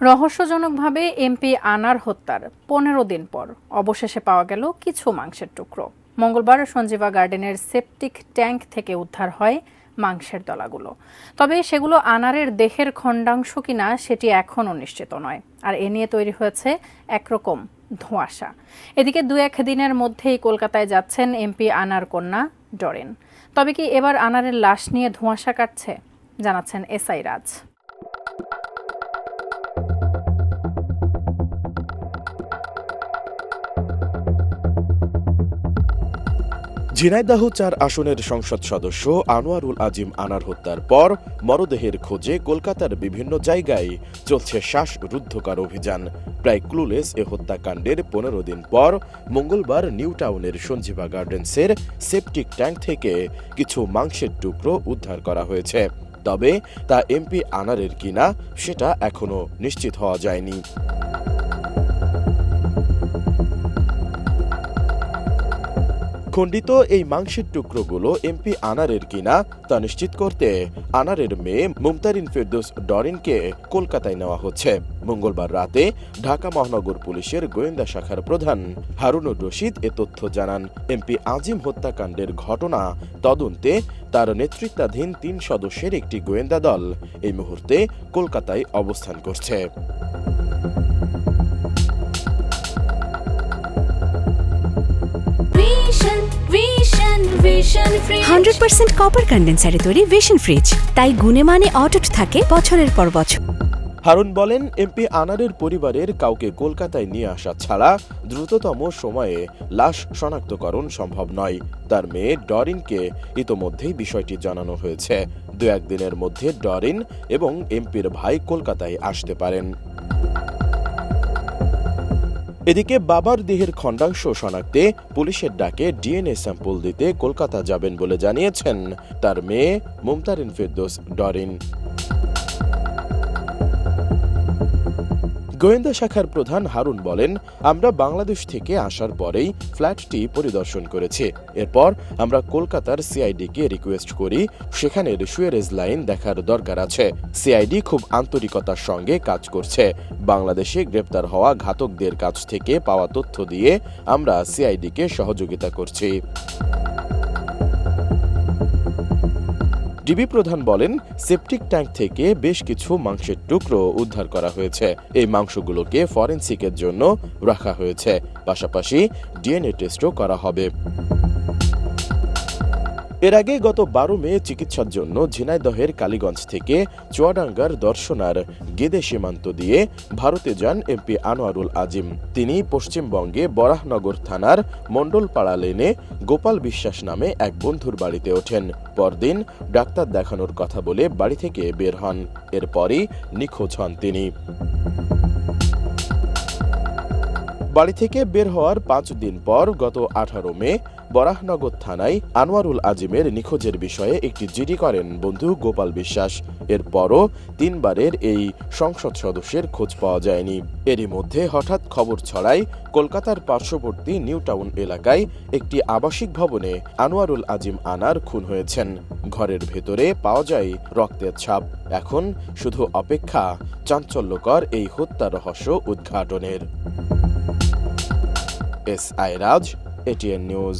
রহস্যজনকভাবে MP আনার হত্যার ১৫ দিন পর অবশেষে পাওয়া গেল কিছু মাংসের টুকরো। মঙ্গলবার সঞ্জীবা গার্ডেনের সেপটিক ট্যাঙ্ক থেকে উদ্ধার হয় মাংসের দলাগুলো। তবে সেগুলো আনারের দেহের খণ্ডাংশ কিনা সেটি এখনও নিশ্চিত নয়। আর এ নিয়ে তৈরি হয়েছে একরকম ধোঁয়াশা। এদিকে ২-১ দিনের মধ্যেই কলকাতায় যাচ্ছেন এমপি আনার কন্যা ডরিন। তবে কি এবার আনারের লাশ নিয়ে ধোঁয়াশা কাটছে, জানাচ্ছেন এসআই রাজ। ঝিনাইদহ ৪ আসনের সংসদ সদস্য আনোয়ারুল আজিম আনার হত্যার পর মরদেহের খোঁজে কলকাতার বিভিন্ন জায়গায় চলছে শ্বাসরুদ্ধকর অভিযান। প্রায় ক্লুলেস এ হত্যাকাণ্ডের ১৫ দিন পর মঙ্গলবার নিউ টাউনের সঞ্জীবা গার্ডেন্সের সেপটিক ট্যাঙ্ক থেকে কিছু মাংসের টুকরো উদ্ধার করা হয়েছে। তবে তা এমপি আনারের কিনা সেটা এখনো নিশ্চিত হওয়া যায়নি। খণ্ডিত এই মাংসের টুকরোগুলো এমপি আনারের কিনা তা নিশ্চিত করতে আনারের মেয়ে মুমতারিন ফেরদৌস ডরিনকে কলকাতায় নেওয়া হচ্ছে। মঙ্গলবার রাতে ঢাকা মহানগর পুলিশের গোয়েন্দা শাখার প্রধান হারুনুর রশিদ এ তথ্য জানান। এমপি আজিম হত্যাকাণ্ডের ঘটনা তদন্তে তার নেতৃত্বাধীন ৩ সদস্যের একটি গোয়েন্দা দল এই মুহূর্তে কলকাতায় অবস্থান করছে। 100% কপার কন্ডেন্সারে তৈরি ভিশন ফ্রিজ, তাই গুণে মানে অটুট থাকে বছরের পর বছর। হারুন বলেন, এমপি আনারের পরিবারের কাউকে কলকাতায় নিয়ে আসা ছাড়া দ্রুততম সময়ে লাশ শনাক্তকরণ সম্ভব নয়। তার মেয়ে ডরিনকে ইতোমধ্যেই বিষয়টি জানানো হয়েছে। ২-১ দিনের মধ্যে ডরিন এবং এমপির ভাই কলকাতায় আসতে পারেন। এদিকে বাবার দেহের খণ্ডাংশ শনাক্তে পুলিশের ডাকে ডিএনএ স্যাম্পল দিতে কলকাতা যাবেন বলে জানিয়েছেন তার মেয়ে মুমতারিন ফেরদৌস ডরিন। গোয়েন্দা শাখার প্রধান হারুন বলেন, আমরা বাংলাদেশ থেকে আসার পরেই ফ্ল্যাটটি পরিদর্শন করেছি। এরপর আমরা কলকাতার সিআইডিকে রিকোয়েস্ট করি সেখানের সুয়েরেজ লাইন দেখার দরকার আছে। সিআইডি খুব আন্তরিকতার সঙ্গে কাজ করছে। বাংলাদেশে গ্রেপ্তার হওয়া ঘাতকদের কাছ থেকে পাওয়া তথ্য দিয়ে আমরা সিআইডিকে সহযোগিতা করছি। ডিবি প্রধান বলেন, সেপটিক ট্যাঙ্ক থেকে বেশ কিছু মাংসের টুকরো উদ্ধার করা হয়েছে। এই মাংসগুলোকে ফরেনসিকের জন্য রাখা হয়েছে। পাশাপাশি ডিএনএ টেস্টও করা হবে। এর আগে গত ১২ মে চিকিৎসার জন্য ঝিনাইদহের কালীগঞ্জ থেকে চুয়াডাঙ্গার দর্শনার গেদে সীমান্ত দিয়ে ভারতে যান এমপি আনোয়ারুল আজিম। তিনি পশ্চিমবঙ্গে বরাহনগর থানার মণ্ডলপাড়া লেনে গোপাল বিশ্বাস নামে এক বন্ধুর বাড়িতে ওঠেন। পরদিন ডাক্তার দেখানোর কথা বলে বাড়ি থেকে বের হন। এরপরই নিখোঁজ হন তিনি। বাড়ি থেকে বের হওয়ার ৫ দিন পর গত ১৮ মে বরাহনগর থানায় আনোয়ারুল আজিমের নিখোঁজের বিষয়ে একটি জিডি করেন বন্ধু গোপাল বিশ্বাস। এরপরও ৩ বারের এই সংসদ সদস্যের খোঁজ পাওয়া যায়নি। এরই মধ্যে হঠাৎ খবর ছড়ায় কলকাতার পার্শ্ববর্তী নিউ টাউন এলাকায় একটি আবাসিক ভবনে আনোয়ারুল আজিম আনার খুন হয়েছেন। ঘরের ভেতরে পাওয়া যায় রক্তের ছাপ। এখন শুধু অপেক্ষা চাঞ্চল্যকর এই হত্যা রহস্য উদ্ঘাটনের। এসআই রাজ, এটিএন নিউজ।